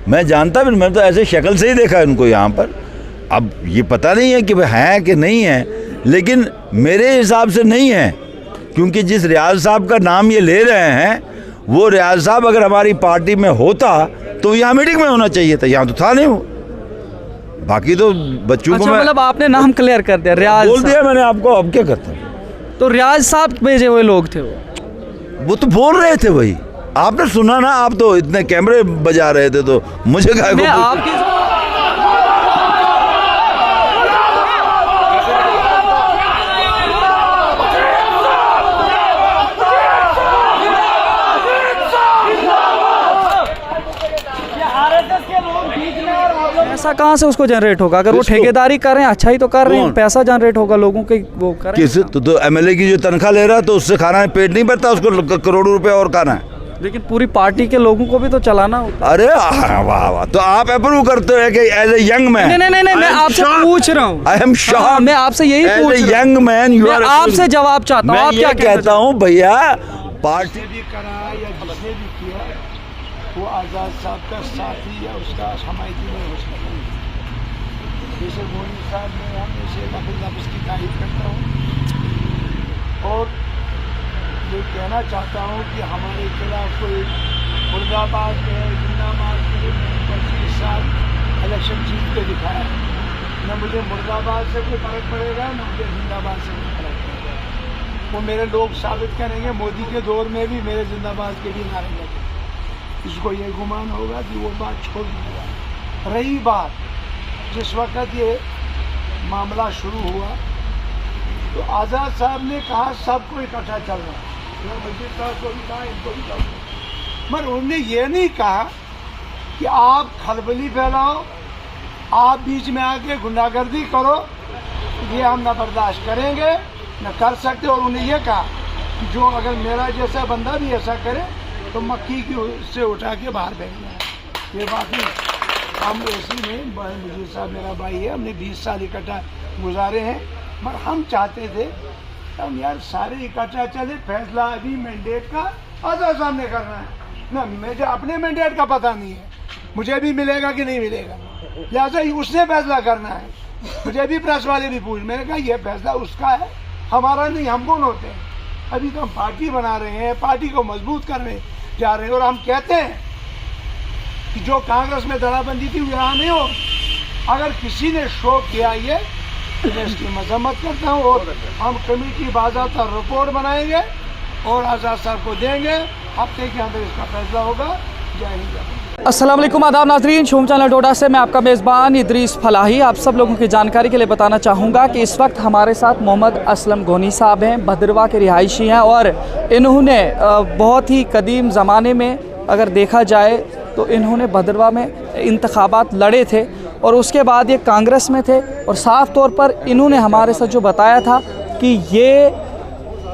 मैं जानता भी, मैं तो ऐसे शक्ल से ही देखा इनको यहाँ पर। अब ये पता नहीं है कि वह हैं कि नहीं है, लेकिन मेरे हिसाब से नहीं है, क्योंकि जिस रियाज साहब का नाम ये ले रहे हैं वो रियाज साहब अगर हमारी पार्टी में होता तो यहाँ मीटिंग में होना चाहिए था, यहाँ तो था नहीं वो। बाकी तो बच्चों को मतलब आपने नाम क्लियर कर दिया, रियाज बोल दिया मैंने आपको, अब क्या करता हूँ। तो रियाज साहब भेजे हुए लोग थे वो तो बोल रहे थे वही, आपने सुना ना, आप तो इतने कैमरे बजा रहे थे तो मुझे क्या आपकी पैसा कहाँ से उसको जनरेट होगा? अगर वो ठेकेदारी कर रहे हैं, अच्छा ही तो कर रहे हैं, पैसा जनरेट होगा लोगों के, वो कर किस तो एमएलए की जो तनख्वाह ले रहा है तो उससे खाना है, पेट नहीं भरता उसको, करोड़ों रुपए और खाना है। लेकिन पूरी पार्टी के लोगों को भी तो चलाना होता है। अरे वाह वाह, तो आप अप्रूव करते हो कि एज ए यंग मैन? नहीं, मैं आपसे पूछ रहा हूँ, आई एम शॉक्ड, मैं आपसे यही पूछ रहा हूँ, यंग मैन यू आर, आपसे जवाब चाहता हूँ। आप क्या कहता हूँ भैया, पार्टी भी करा या जिसने भी किया वो आज़ाद साहब का साथी या उसका हमायती नहीं हो सकता। जैसे मोदी साहब ने हमेशा लफ्ज़ की तारीफ करता हूँ और ये कहना चाहता हूँ कि हमारे खिलाफ कोई मुर्दाबाद में जिंदाबाद में 25 साल इलेक्शन जीत के दिखाया है। न मुझे मुर्दाबाद से कोई फ़र्क पड़ेगा, न मुझे जिंदाबाद से कोई फ़र्क पड़ेगा। वो मेरे लोग साबित करेंगे, मोदी के दौर में भी मेरे जिंदाबाद के भी नारे लगे। इसको ये गुमान होगा कि वो बात छोड़ देगा। रही बात जिस वक्त ये मामला शुरू हुआ तो आज़ाद साहब ने कहा सबको इकट्ठा चल रहा है, मजीद साहब को भी कहा, इनको भी कहा, मगर उन्होंने ये नहीं कहा कि आप खलबली फैलाओ, आप बीच में आके गुंडागर्दी करो, ये हम न बर्दाश्त करेंगे, न कर सकते। और उन्हें यह कहा कि जो अगर मेरा जैसा बंदा भी ऐसा करे तो मक्खी की से उठा के बाहर भेजना है। ये बाकी हम ऐसी नहीं, मुझे साहब मेरा भाई है, हमने 20 साल इकट्ठा गुजारे हैं, मगर हम चाहते थे हम यार सारे इकट्ठा चले, फैसला अभी मैंडेट का आज़ाद सामने करना है ना, मुझे अपने मैंडेट का पता नहीं है, मुझे भी मिलेगा कि नहीं मिलेगा, लिहाजा उसने फैसला करना है। मुझे भी प्रेस वाले भी पूछ, मैंने कहा यह फैसला उसका है, हमारा नहीं, हम कौन होते हैं? अभी तो हम पार्टी बना रहे हैं, पार्टी को मजबूत करने जा रहे हैं, और हम कहते हैं कि जो कांग्रेस में दराबंदी थी वो यहाँ नहीं हो। अगर किसी ने शो किया ये, मैं इसकी मजम्मत करता हूँ, और हम कमेटी बाज़ाब्ता रिपोर्ट बनाएंगे और आज़ाद साहब को देंगे, हफ्ते के अंदर इसका फैसला होगा। जय हिंद। अस्सलाम वालेकुम, आदाब नाज़रीन, शोम चैनल डोडा से मैं आपका मेज़बान इदरीस फलाही आप सब लोगों की जानकारी के लिए बताना चाहूँगा कि इस वक्त हमारे साथ मोहम्मद असलम गोनी साहब हैं, भद्रवाह के रिहायशी हैं, और इन्होंने बहुत ही कदीम ज़माने में अगर देखा जाए तो इन्होंने भद्रवाह में इंतखाबात लड़े थे और उसके बाद ये कांग्रेस में थे, और साफ़ तौर पर इन्होंने हमारे साथ जो बताया था कि ये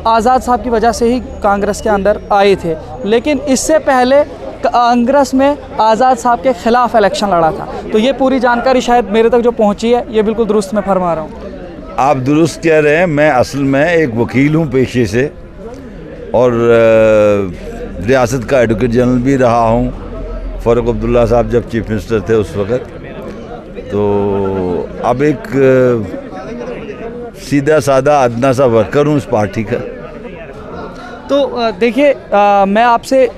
आज़ाद साहब की वजह से ही कांग्रेस के अंदर आए थे, लेकिन इससे पहले कांग्रेस में आज़ाद साहब के ख़िलाफ़ इलेक्शन लड़ा था। तो ये पूरी जानकारी शायद मेरे तक जो पहुंची है ये बिल्कुल दुरुस्त मैं फरमा रहा हूँ। आप दुरुस्त कह रहे हैं। मैं असल में एक वकील हूँ पेशे से, और रियासत का एडवोकेट जनरल भी रहा हूँ। फ़ारूक अब्दुल्ला साहब जब चीफ मिनिस्टर थे उस वक़्त, तो अब एक सीधा सादा अदना सा वर्कर हूँ इस पार्टी का। तो देखिए, मैं आपसे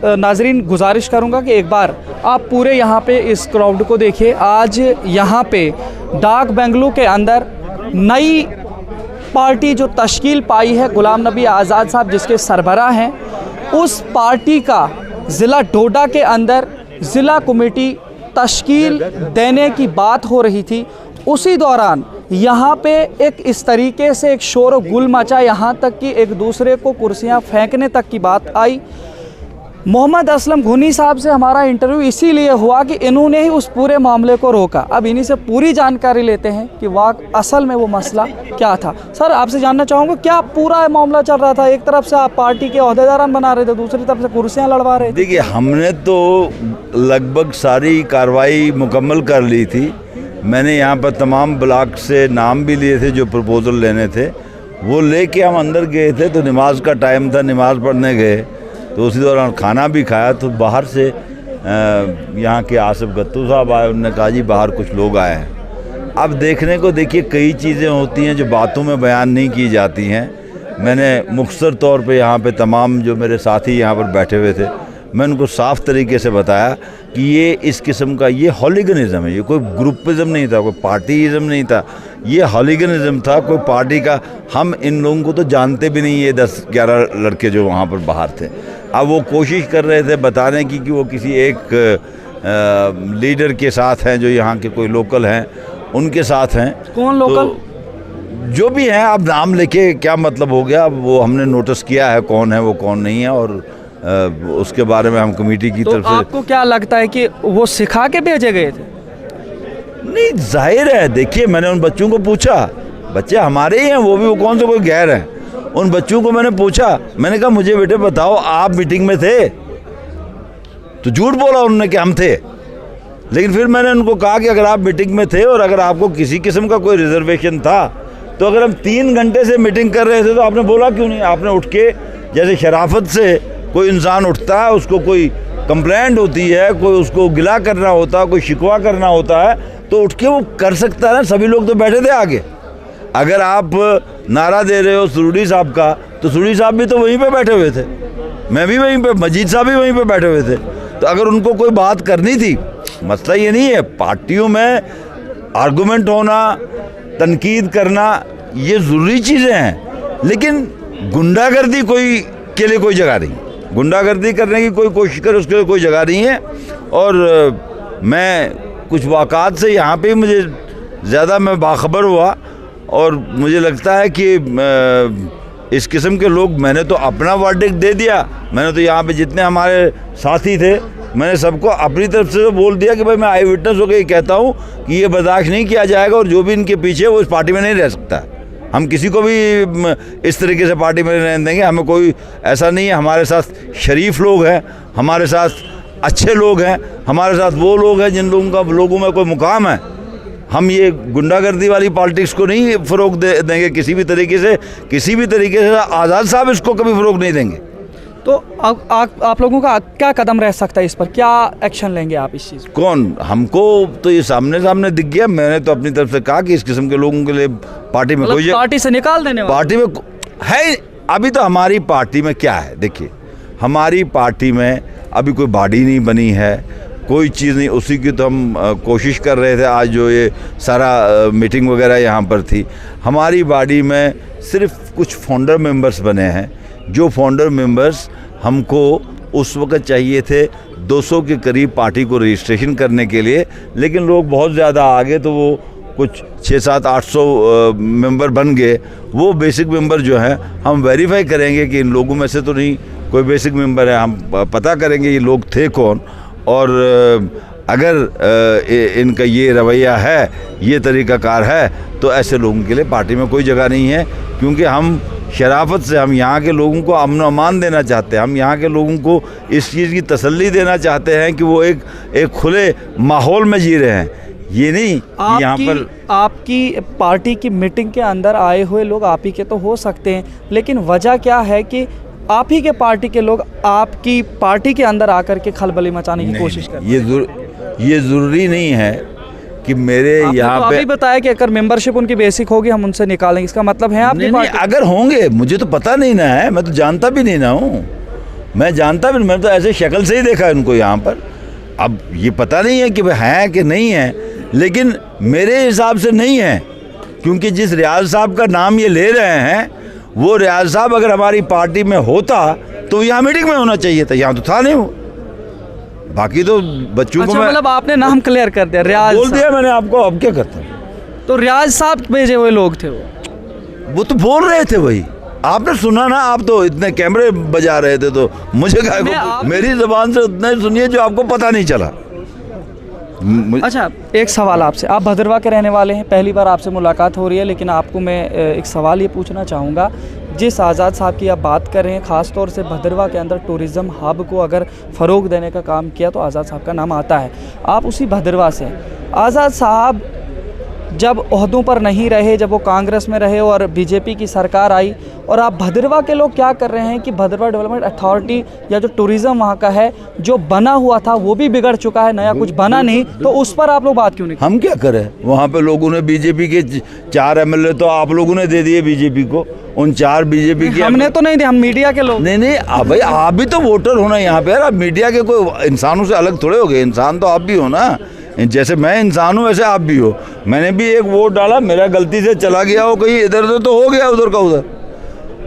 नाजरीन गुजारिश करूंगा कि एक बार आप पूरे यहाँ पे इस क्राउड को देखिए। आज यहाँ पे डाक बंगलू के अंदर नई पार्टी जो तश्कील पाई है, गुलाम नबी आज़ाद साहब जिसके सरबराह हैं, उस पार्टी का ज़िला डोडा के अंदर ज़िला कमेटी तश्कील देने की बात हो रही थी। उसी दौरान यहाँ पे एक इस तरीके से एक शोर गुल मचा, यहाँ तक कि एक दूसरे को कुर्सियाँ फेंकने तक की बात आई। मोहम्मद असलम गोनी साहब से हमारा इंटरव्यू इसीलिए हुआ कि इन्होंने ही उस पूरे मामले को रोका। अब इन्हीं से पूरी जानकारी लेते हैं कि असल में वो मसला क्या था। सर, आपसे जानना चाहूँगा क्या पूरा मामला चल रहा था? एक तरफ से आप पार्टी के ओहदेदारान बना रहे थे, दूसरी तरफ से कुर्सियाँ लड़वा रहे थे। देखिए, हमने तो लगभग सारी कार्रवाई मुकम्मल कर ली थी। मैंने यहाँ पर तमाम ब्लॉक से नाम भी लिए थे जो प्रपोज़ल लेने थे, वो लेके हम अंदर गए थे। तो नमाज का टाइम था, नमाज़ पढ़ने गए, तो उसी दौरान खाना भी खाया। तो बाहर से यहाँ के आसिफ गत्तू साहब आए, उन्होंने कहा जी बाहर कुछ लोग आए हैं। अब देखने को देखिए कई चीज़ें होती हैं जो बातों में बयान नहीं की जाती हैं। मैंने मुख्तसर तौर पे यहाँ पे तमाम जो मेरे साथी यहाँ पर बैठे हुए थे, मैं उनको साफ़ तरीके से बताया कि ये इस किस्म का ये हॉलीगनिज़म है, ये कोई ग्रुपिज़म नहीं था, कोई पार्टीज़म नहीं था, ये हॉलीगनिज़म था, कोई पार्टी का। हम इन लोगों को तो जानते भी नहीं, ये 10-11 लड़के जो वहाँ पर बाहर थे। अब वो कोशिश कर रहे थे बताने की कि वो किसी एक लीडर के साथ हैं जो यहाँ के कोई लोकल हैं, उनके साथ हैं। कौन लोकल? तो जो भी हैं, अब नाम लेके क्या मतलब हो गया, अब वो हमने नोटिस किया है कौन है वो कौन नहीं है, और उसके बारे में हम कमेटी की तरफ से। आपको क्या लगता है कि वो सिखा के भेजे गए थे? नहीं, जाहिर है, देखिए मैंने उन बच्चों को पूछा, बच्चे हमारे ही हैं, वो भी वो कौन से कोई गैर हैं। उन बच्चों को मैंने पूछा, मैंने कहा मुझे बेटे बताओ आप मीटिंग में थे? तो झूठ बोला उन्होंने कि हम थे। लेकिन फिर मैंने उनको कहा कि अगर आप मीटिंग में थे और अगर आपको किसी किस्म का कोई रिजर्वेशन था, तो अगर हम 3 घंटे से मीटिंग कर रहे थे तो आपने बोला क्यों नहीं? आपने उठ के, जैसे शराफत से कोई इंसान उठता है, उसको कोई कंप्लेंट होती है, कोई उसको गिला करना होता है, कोई शिकवा करना होता है, तो उठ के वो कर सकता है ना। सभी लोग तो बैठे थे आगे। अगर आप नारा दे रहे हो सुरूरी साहब का, तो सुरूरी साहब भी तो वहीं पे बैठे हुए थे, मैं भी वहीं पे, मजीद साहब भी वहीं पे बैठे हुए थे। तो अगर उनको कोई बात करनी थी, मसला ये नहीं है, पार्टियों में आर्गूमेंट होना, तनकीद करना, ये ज़रूरी चीज़ें हैं, लेकिन गुंडागर्दी के लिए कोई जगह नहीं, गुंडागर्दी करने की कोई कोशिश करे उसके लिए कोई जगह नहीं है। और मैं कुछ वाक़ात से यहाँ पे मुझे ज़्यादा मैं बाखबर हुआ, और मुझे लगता है कि इस किस्म के लोग, मैंने तो अपना वर्डिक्ट दे दिया। मैंने तो यहाँ पे जितने हमारे साथी थे, मैंने सबको अपनी तरफ से तो बोल दिया कि भाई मैं आई विटनेस होकर ये कहता हूँ कि ये बर्दाश्त नहीं किया जाएगा, और जो भी इनके पीछे वो इस पार्टी में नहीं रह सकता। हम किसी को भी इस तरीके से पार्टी में रहने देंगे, हमें कोई ऐसा नहीं है। हमारे साथ शरीफ लोग हैं, हमारे साथ अच्छे लोग हैं, हमारे साथ वो लोग हैं जिन लोगों में कोई मुकाम है। हम ये गुंडागर्दी वाली पॉलिटिक्स को नहीं फ़रोग देंगे किसी भी तरीके से, किसी भी तरीके से। आज़ाद साहब इसको कभी फ़रोग नहीं देंगे। तो आप लोगों का क्या कदम रह सकता है इस पर, क्या एक्शन लेंगे आप इस चीज़? कौन? हमको तो ये सामने दिख गया। मैंने तो अपनी तरफ से कहा कि इस किस्म के लोगों के लिए पार्टी में कोई, पार्टी से निकाल देने वाला पार्टी में है। अभी तो हमारी पार्टी में क्या है, देखिए हमारी पार्टी में अभी कोई बॉडी नहीं बनी है, कोई चीज़ नहीं, उसी की तो हम कोशिश कर रहे थे। आज जो ये सारा मीटिंग वगैरह यहाँ पर थी, हमारी बॉडी में सिर्फ कुछ फाउंडर मेंबर्स बने हैं, जो फाउंडर मेंबर्स हमको उस वक्त चाहिए थे 200 के करीब पार्टी को रजिस्ट्रेशन करने के लिए, लेकिन लोग बहुत ज़्यादा आ गए, तो वो कुछ 600-700-800 मेंबर बन गए। वो बेसिक मेंबर जो हैं हम वेरीफाई करेंगे कि इन लोगों में से तो नहीं कोई बेसिक मेंबर है, हम पता करेंगे ये लोग थे कौन, और अगर इनका ये रवैया है, ये तरीक़ाकार है, तो ऐसे लोगों के लिए पार्टी में कोई जगह नहीं है। क्योंकि हम शराफत से हम यहाँ के लोगों को अमन अमान देना चाहते हैं, हम यहाँ के लोगों को इस चीज़ की तसल्ली देना चाहते हैं कि वो एक खुले माहौल में जी रहे हैं। ये नहीं यहाँ पर आपकी पार्टी की मीटिंग के अंदर आए हुए लोग आप ही के तो हो सकते हैं, लेकिन वजह क्या है कि आप ही के पार्टी के लोग आपकी पार्टी के अंदर आकर के खलबली मचाने की कोशिश कर रहे हैं? ये ज़रूरी नहीं है कि मेरे यहाँ पे अभी बताया कि अगर मेंबरशिप उनकी बेसिक होगी हम उनसे निकालेंगे, इसका मतलब है आपकी नहीं, अगर होंगे, मुझे तो पता नहीं ना है, मैं तो जानता भी नहीं ना हूँ, मैं जानता भी, मैं तो ऐसे शक्ल से ही देखा है उनको यहाँ पर। अब ये पता नहीं है कि वह हैं कि नहीं है, लेकिन मेरे हिसाब से नहीं है, क्योंकि जिस रियाज साहब का नाम ये ले रहे हैं, वो रियाज साहब अगर हमारी पार्टी में होता तो यहाँ मीटिंग में होना चाहिए था, यहाँ तो था नहीं वो। बाकी तो बच्चों को मतलब आपने नाम क्लियर कर दिया, रियाज बोल दिया मैंने आपको, अब क्या करता हूँ। तो रियाज साहब भेजे हुए लोग थे वो तो बोल रहे थे वही, आपने सुना ना, आप तो इतने कैमरे बजा रहे थे, तो मुझे क्या, मेरी ज़बान से उतना ही सुनिए जो आपको पता नहीं चला। अच्छा, एक सवाल आपसे, आप भदरवा के रहने वाले हैं, पहली बार आपसे मुलाकात हो रही है, लेकिन आपको मैं एक सवाल ये पूछना चाहूँगा। जिस आज़ाद साहब की आप बात कर रहे हैं, ख़ास तौर से भदरवा के अंदर टूरिज़्म हब को अगर फ़रोग देने का काम किया तो आज़ाद साहब का नाम आता है। आप उसी भदरवा से, आज़ाद साहब जब ओहदों पर नहीं रहे, जब वो कांग्रेस में रहे और बीजेपी की सरकार आई, और आप भद्रवाह के लोग क्या कर रहे हैं कि भद्रवाह डेवलपमेंट अथॉरिटी या जो टूरिज़्म वहाँ का है, जो बना हुआ था वो भी बिगड़ चुका है, नया कुछ बना नहीं, तो उस पर आप लोग बात क्यों नहीं? हम क्या करें? वहाँ पे लोगों ने बीजेपी के 4 एमएलए तो आप लोगों ने दे दिए बीजेपी को, उन 4 बीजेपी के हमने तो नहीं दिया, हम मीडिया के लोग। नहीं भाई, आप भी तो वोटर हो ना यहाँ पे यार। आप मीडिया के कोई इंसानों से अलग थोड़े हो गए, इंसान तो आप भी हो ना। जैसे मैं इंसान हूँ वैसे आप भी हो। मैंने भी एक वोट डाला, मेरा गलती से चला गया हो कहीं इधर उधर तो हो गया उधर का उधर।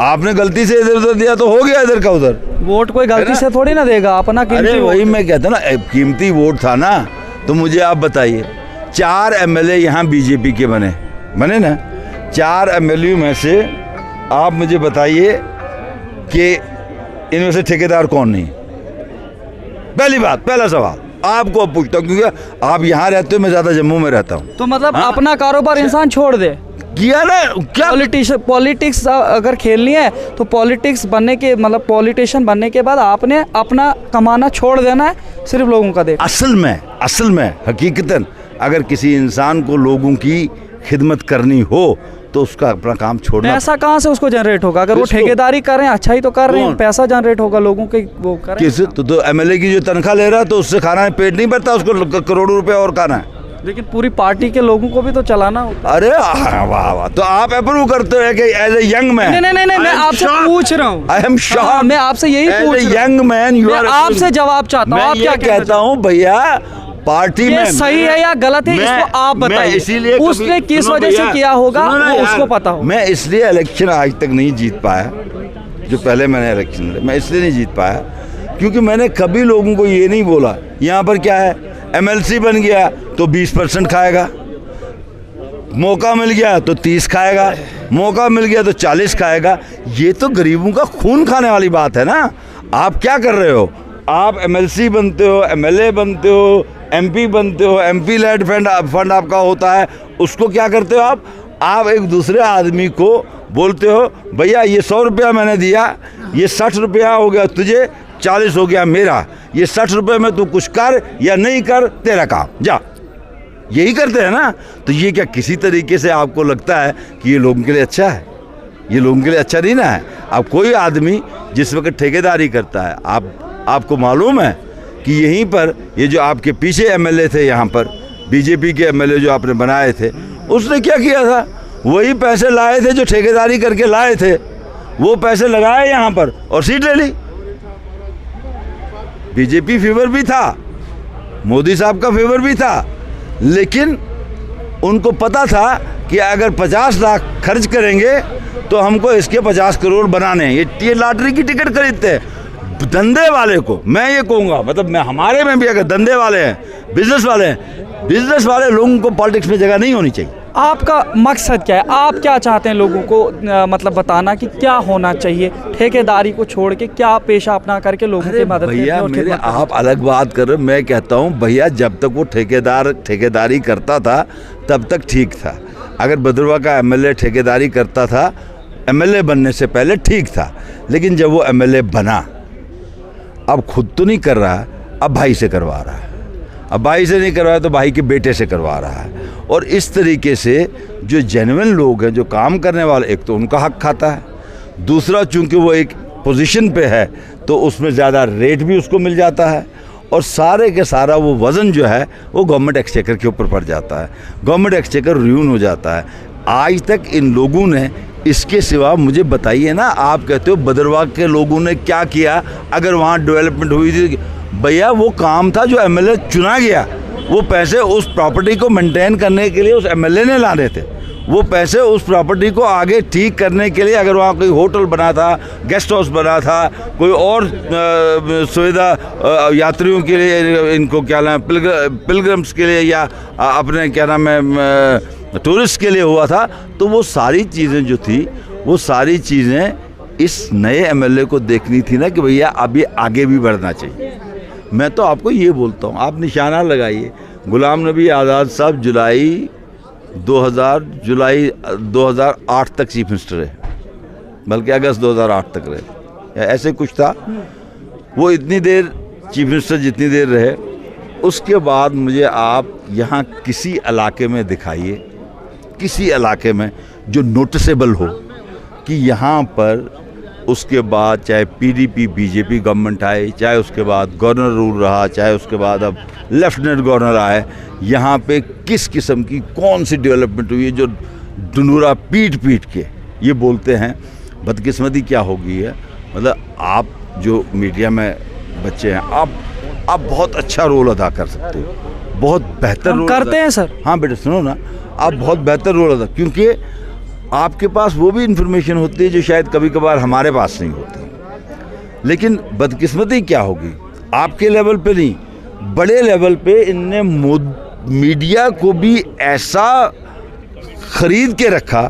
आपने गलती से इधर उधर दिया तो हो गया इधर का उधर। वोट कोई गलती से थोड़ी ना देगा, अपना कीमती। अरे वही मैं कहता ना, कीमती वोट था ना। तो मुझे आप बताइए, 4 एमएलए यहाँ बीजेपी के बने ना। 4 एमएलए में से आप मुझे बताइए कि इनमें से ठेकेदार कौन नहीं? पहली बात, पहला सवाल आपको अब पूछता हूँ, क्योंकि आप यहाँ रहते हो, मैं ज़्यादा जम्मू में रहता हूँ। तो मतलब अपना कारोबार इंसान छोड़ दे किया ना क्या? पॉलिटिक्स अगर खेलनी है तो पॉलिटिक्स बनने के मतलब पॉलिटिशियन बनने के बाद आपने अपना कमाना छोड़ देना है, सिर्फ लोगों का देख। असल में हकीकतन अगर किसी इंसान को लोगों की खिदमत करनी हो तो उसका अपना काम छोड़ना। पैसा कहाँ से उसको जनरेट होगा? अगर वो ठेकेदारी कर रहे हैं, अच्छा ही तो कर रहे हैं, पैसा जनरेट होगा लोगों के, वो कर रहे हैं। किस तो एमएलए की जो तनख्वाह ले रहा है तो उससे खाना है, पेट नहीं भरता उसको, करोड़ों रुपए और खाना है। लेकिन पूरी पार्टी के लोगों को भी तो चलाना होता है। अरे वाह वाह, तो आप अप्रूव करते हो कि एज ए यंग मैन? नहीं, मैं आपसे पूछ रहा हूँ। I am shocked. मैं आपसे यही पूछ रहा हूँ, यंग मैन यू आर। आपसे जवाब चाहता हूँ, आप क्या कहता हूँ भैया, पार्टी में सही है या गलत है इसको आप बताइए। इसीलिए उसने किस वजह से किया होगा वो उसको पता हो। मैं इसलिए इलेक्शन आज तक नहीं जीत पाया, जो पहले मैंने इलेक्शन लड़े, मैं इसलिए नहीं जीत पाया क्योंकि मैंने कभी लोगों को ये नहीं बोला यहाँ पर क्या है, एमएलसी बन गया तो 20% खाएगा, मौका मिल गया तो 30 खाएगा, मौका मिल गया तो 40 खाएगा। ये तो गरीबों का खून खाने वाली बात है ना। आप क्या कर रहे हो? आप एमएलसी बनते हो, एमएलए बनते हो, एमपी बनते हो, एमपी लेड फंड आपका होता है, उसको क्या करते हो आप एक दूसरे आदमी को बोलते हो भैया ये 100 रुपया मैंने दिया, ये 60 रुपया हो गया तुझे, 40 हो गया मेरा, ये 60 रुपये में तू कुछ कर या नहीं कर, तेरा काम, जा। यही करते हैं ना। तो ये क्या किसी तरीके से आपको लगता है कि ये लोगों के लिए अच्छा है? ये लोगों के लिए अच्छा नहीं ना है। अब कोई आदमी जिस वक्त ठेकेदारी करता है, आपको मालूम है कि यहीं पर ये जो आपके पीछे एमएलए थे, यहाँ पर बीजेपी के एमएलए जो आपने बनाए थे, उसने क्या किया था? वही पैसे लाए थे जो ठेकेदारी करके लाए थे, वो पैसे लगाए यहाँ पर और सीट ले ली। बीजेपी फेवर भी था, मोदी साहब का फेवर भी था, लेकिन उनको पता था कि अगर 50 लाख खर्च करेंगे तो हमको इसके 50 करोड़ बनाने हैं। ये लॉटरी की टिकट खरीदते हैं। धंधे वाले को मैं ये कहूँगा, मतलब मैं हमारे में भी अगर धंधे वाले हैं, बिजनेस वाले लोगों को पॉलिटिक्स में जगह नहीं होनी चाहिए। आपका मकसद क्या है? आप क्या चाहते हैं लोगों को मतलब बताना कि क्या होना चाहिए? ठेकेदारी को छोड़ के क्या पेशा अपना करके लोगों की मदद करें? भैया मेरे आप अलग बात कर रहे हो, मैं कहता हूँ भैया जब तक वो ठेकेदारी करता था तब तक ठीक था। अगर भद्रवाह का एमएलए ठेकेदारी करता था, एमएलए बनने से पहले ठीक था, लेकिन जब वो एमएलए बना, अब खुद तो नहीं कर रहा, अब भाई से करवा रहा है, अब भाई से नहीं करवाया तो भाई के बेटे से करवा रहा है। और इस तरीके से जो जेन्युइन लोग हैं, जो काम करने वाले, एक तो उनका हक खाता है, दूसरा चूंकि वो एक पोजीशन पे है तो उसमें ज़्यादा रेट भी उसको मिल जाता है, और सारे के सारा वो वज़न जो है वो गवर्नमेंट एक्सचेकर के ऊपर पड़ जाता है, गवर्नमेंट एक्सचेकर रुइन हो जाता है। आज तक इन लोगों ने इसके सिवा मुझे बताइए ना, आप कहते हो भद्रवाह के लोगों ने क्या किया अगर वहाँ डेवलपमेंट हुई थी? भैया वो काम था जो एमएलए चुना गया, वो पैसे उस प्रॉपर्टी को मेंटेन करने के लिए उस एमएलए ने लाने थे, वो पैसे उस प्रॉपर्टी को आगे ठीक करने के लिए, अगर वहाँ कोई होटल बना था, गेस्ट हाउस बना था, कोई और सुविधा यात्रियों के लिए, इनको क्या नाम पिलग्रम्स के लिए या अपने क्या नाम है टूरिस्ट के लिए हुआ था, तो वो सारी चीज़ें जो थी, वो सारी चीज़ें इस नए एमएलए को देखनी थी ना कि भैया अब ये आगे भी बढ़ना चाहिए। मैं तो आपको ये बोलता हूँ, आप निशाना लगाइए, गुलाम नबी आज़ाद साहब जुलाई 2008 तक चीफ मिनिस्टर रहे, बल्कि अगस्त 2008 तक रहे, ऐसे कुछ था। वो इतनी देर चीफ मिनिस्टर जितनी देर रहे, उसके बाद मुझे आप यहाँ किसी इलाके में दिखाइए किसी इलाके में जो नोटिसेबल हो कि यहाँ पर उसके बाद चाहे पीडीपी बीजेपी गवर्नमेंट आए, चाहे उसके बाद गवर्नर रूल रहा, चाहे उसके बाद अब लेफ्टिनेंट गवर्नर आए, यहाँ पे किस किस्म की कौन सी डेवलपमेंट हुई है जो डंडूरा पीट पीट के ये बोलते हैं। बदकिस्मती क्या हो गई है, मतलब आप जो मीडिया में बच्चे हैं, आप बहुत अच्छा रोल अदा कर सकते हो, बहुत बेहतर हम रोल करते हैं सर। हाँ बेटा सुनो ना, आप बहुत बेहतर रोल अदा, क्योंकि आपके पास वो भी इन्फॉर्मेशन होती है जो शायद कभी कभार हमारे पास नहीं होती। लेकिन बदकिस्मती क्या होगी, आपके लेवल पे नहीं, बड़े लेवल पे इनने मीडिया को भी ऐसा खरीद के रखा।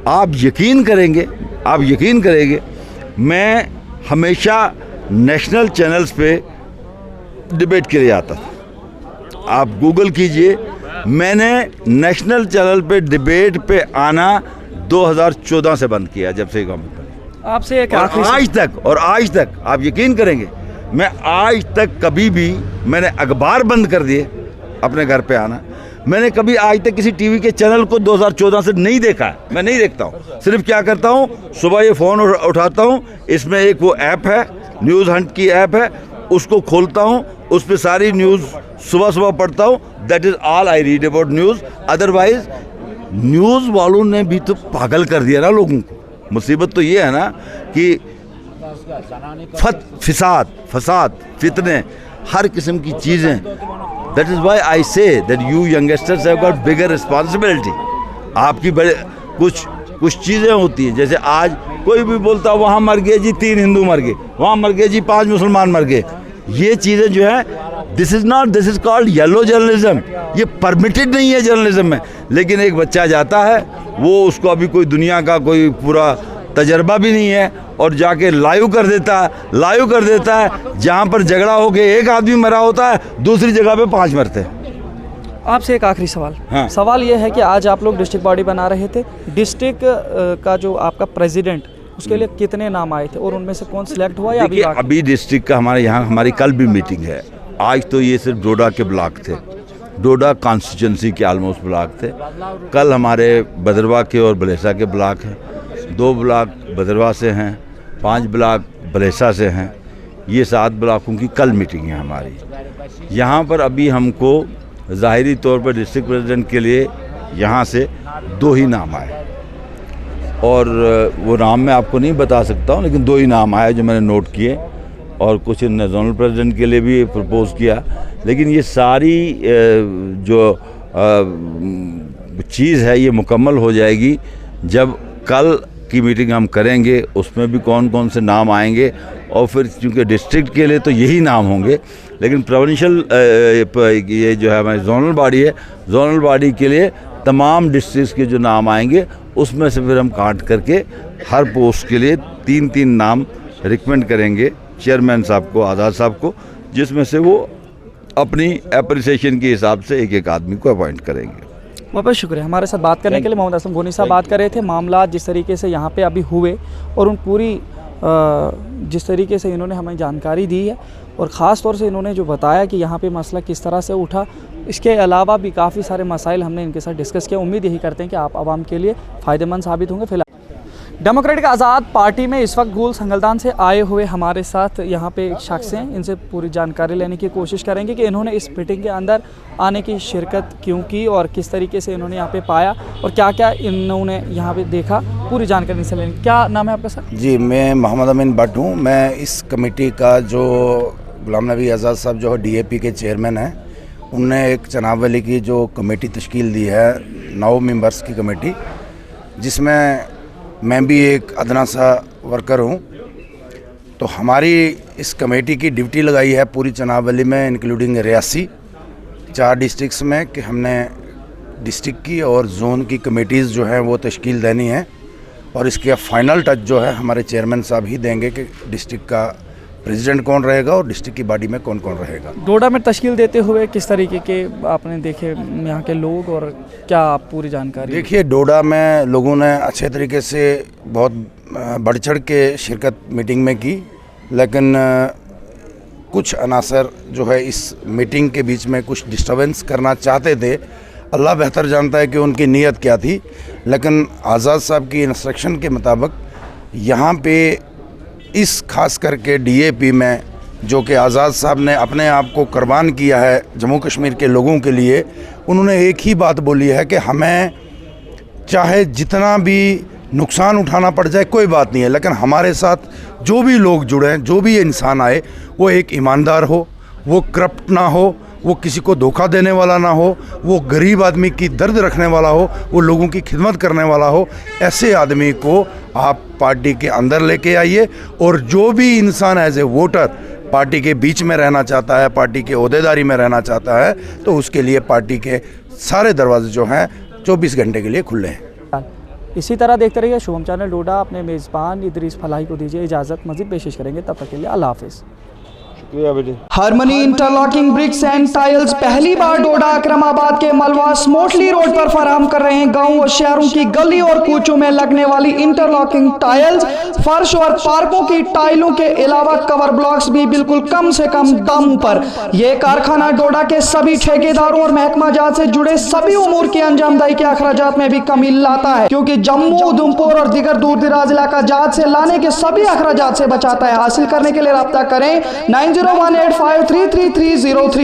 आप यकीन करेंगे, मैं हमेशा नेशनल चैनल्स पे डिबेट के लिए आता था। आप गूगल कीजिए, मैंने नेशनल चैनल पे डिबेट पे आना 2014 से बंद किया, जब से गवर्नमेंट बनी। आपसे एक और आज तक आप यकीन करेंगे, मैं आज तक कभी भी मैंने अखबार बंद कर दिए अपने घर पे आना। मैंने कभी आज तक किसी टीवी के चैनल को 2014 से नहीं देखा है, मैं नहीं देखता हूँ। सिर्फ क्या करता हूँ, सुबह ये फ़ोन उठाता हूँ, इसमें एक वो ऐप है, न्यूज़ हंट की ऐप है, उसको खोलता हूँ, उस पर सारी न्यूज़ सुबह पढ़ता हूँ। That is all I read about news. Otherwise news वालों ने भी तो पागल कर दिया ना लोगों को। मुसीबत तो ये है ना कि फसाद फितने, हर किस्म की चीज़ें। That is why I say that you youngsters have got bigger responsibility. आपकी बड़े कुछ चीज़ें होती हैं, जैसे आज कोई भी बोलता वहाँ मर गए जी 3 हिंदू मर गए, वहाँ मर गए जी 5 मुसलमान मर गए। ये चीज़ें जो है, this is called yellow journalism. ये परमिटेड नहीं है जर्नलिज्म में। लेकिन एक बच्चा जाता है, वो उसको अभी कोई दुनिया का कोई पूरा तजर्बा भी नहीं है, और जाके लाइव कर देता है। जहाँ पर झगड़ा होके एक आदमी मरा होता है, दूसरी जगह पे 5 मरते हैं। आपसे एक आखिरी सवाल। हाँ। सवाल ये है कि आज आप लोग डिस्ट्रिक्ट बॉडी बना रहे थे, डिस्ट्रिक्ट का जो आपका प्रेसिडेंट, उसके लिए कितने नाम आए थे और उनमें से कौन सिलेक्ट हुआ या अभी डिस्ट्रिक्ट का हमारे यहाँ हमारी कल भी मीटिंग है। आज तो ये सिर्फ डोडा के ब्लॉक थे, डोडा कॉन्स्टिट्यूंसी के ऑलमोस्ट ब्लॉक थे। कल हमारे भदरवा के और बलेसा के ब्लॉक हैं, 2 ब्लॉक भदरवा से हैं, 5 ब्लॉक बलेसा से हैं। ये 7 ब्लॉकों की कल मीटिंग है हमारी। यहाँ पर अभी हमको ज़ाहिरी तौर पर डिस्ट्रिक्ट प्रेसिडेंट के लिए यहाँ से 2 ही नाम आए, और वो नाम मैं आपको नहीं बता सकता हूँ, लेकिन 2 ही नाम आए जो मैंने नोट किए, और कुछ जोनल प्रेसिडेंट के लिए भी प्रपोज़ किया। लेकिन ये सारी जो चीज़ है ये मुकम्मल हो जाएगी जब कल की मीटिंग हम करेंगे, उसमें भी कौन कौन से नाम आएंगे। और फिर चूँकि डिस्ट्रिक्ट के लिए तो यही नाम होंगे, लेकिन प्रोविंशियल ये जो है हमारी जोनल बॉडी है, जोनल बॉडी के लिए तमाम डिस्ट्रिक्ट के जो नाम आएंगे, उसमें से फिर हम काट करके हर पोस्ट के लिए 3-3 नाम रिकमेंड करेंगे चेयरमैन साहब को, आज़ाद साहब को, जिसमें से वो अपनी एप्रिसिएशन के हिसाब से एक आदमी को अपॉइंट करेंगे। बहुत बहुत शुक्रिया हमारे साथ बात करने के लिए। मोहम्मद असलम गोनी साहब बात कर रहे थे, मामला जिस तरीके से यहाँ पे अभी हुए और उन पूरी जिस तरीके से इन्होंने हमें जानकारी दी है, और ख़ास तौर से इन्होंने जो बताया कि यहाँ पे मसला किस तरह से उठा, इसके अलावा भी काफ़ी सारे मसाइल हमने इनके साथ डिस्कस किया। उम्मीद यही करते हैं कि आप आवाम के लिए फ़ायदेमंद साबित होंगे। फिलहाल डेमोक्रेटिक आज़ाद पार्टी में इस वक्त गूल संगलदान से आए हुए हमारे साथ यहाँ पे एक शख्स हैं, इनसे पूरी जानकारी लेने की कोशिश करेंगे कि इन्होंने इस मीटिंग के अंदर आने की शिरकत क्यों की और किस तरीके से इन्होंने यहाँ पे पाया और क्या क्या इन्होंने यहाँ पे देखा। पूरी जानकारी इनसे लेंगे। क्या नाम है आपका सर? जी, मैं मोहम्मद अमीन भट्ट हूँ। मैं इस कमेटी का जो गुलाम नबी आज़ाद साहब जो DAP के चेयरमैन हैं, उनने एक चनाब वली की जो कमेटी तश्कील दी है, 9 मेंबर्स की कमेटी, जिसमें मैं भी एक अदना सा वर्कर हूँ। तो हमारी इस कमेटी की ड्यूटी लगाई है पूरी चनाब वली में, इंक्लूडिंग रियासी 4 डिस्ट्रिक्ट्स में, कि हमने डिस्ट्रिक्ट की और जोन की कमेटीज़ जो हैं वो तश्कील देनी है, और इसके फाइनल टच जो है हमारे चेयरमैन साहब ही देंगे कि डिस्ट्रिक्ट का प्रेसिडेंट कौन रहेगा और डिस्ट्रिक्ट की बॉडी में कौन कौन रहेगा। डोडा में तश्कील देते हुए किस तरीके के आपने देखे यहाँ के लोग, और क्या आप पूरी जानकारी? देखिए, डोडा में लोगों ने अच्छे तरीके से बहुत बढ़ चढ़ के शिरकत मीटिंग में की, लेकिन कुछ अनासर जो है इस मीटिंग के बीच में कुछ डिस्टर्बेंस करना चाहते थे। अल्लाह बेहतर जानता है कि उनकी नीयत क्या थी, लेकिन आज़ाद साहब की इंस्ट्रक्शन के मुताबिक यहाँ पे इस खास करके DAP में जो कि आज़ाद साहब ने अपने आप को कुर्बान किया है जम्मू कश्मीर के लोगों के लिए, उन्होंने एक ही बात बोली है कि हमें चाहे जितना भी नुकसान उठाना पड़ जाए कोई बात नहीं है, लेकिन हमारे साथ जो भी लोग जुड़े हैं, जो भी इंसान आए, वो एक ईमानदार हो, वो करप्ट ना हो, वो किसी को धोखा देने वाला ना हो, वो गरीब आदमी की दर्द रखने वाला हो, वो लोगों की खिदमत करने वाला हो। ऐसे आदमी को आप पार्टी के अंदर लेके आइए, और जो भी इंसान एज ए वोटर पार्टी के बीच में रहना चाहता है, पार्टी के ओहदेदारी में रहना चाहता है, तो उसके लिए पार्टी के सारे दरवाजे जो हैं 24 घंटे के लिए खुले हैं। इसी तरह देखते रहिए शुभम चैनल डोडा। अपने मेज़बान इदरीस फलाही को दीजिए इजाज़त, मज़ीद पेशिश करेंगे, तब तक के लिए अल्लाह हाफिज़। Harmony interlocking bricks and tiles पहली बार डोडा अकरमाबाद के मलवा स्मोटली रोड पर फराहम कर रहे हैं। गांव और शहरों की गली और कूचों में लगने वाली इंटरलॉकिंग टाइल्स, फर्श और पार्कों की टाइलों के अलावा कवर ब्लॉक्स भी बिल्कुल कम से कम दामों पर। यह कारखाना डोडा के सभी ठेकेदारों और महकमा जात से जुड़े सभी उमूर की अंजामदाही के अखराजात में भी कमी लाता है, क्योंकि जम्मू, उधमपुर और दीगर दूर दराज इलाका जात से लाने के सभी अखराजात से बचाता है। हासिल करने के लिए रब्ता करें 9018533303।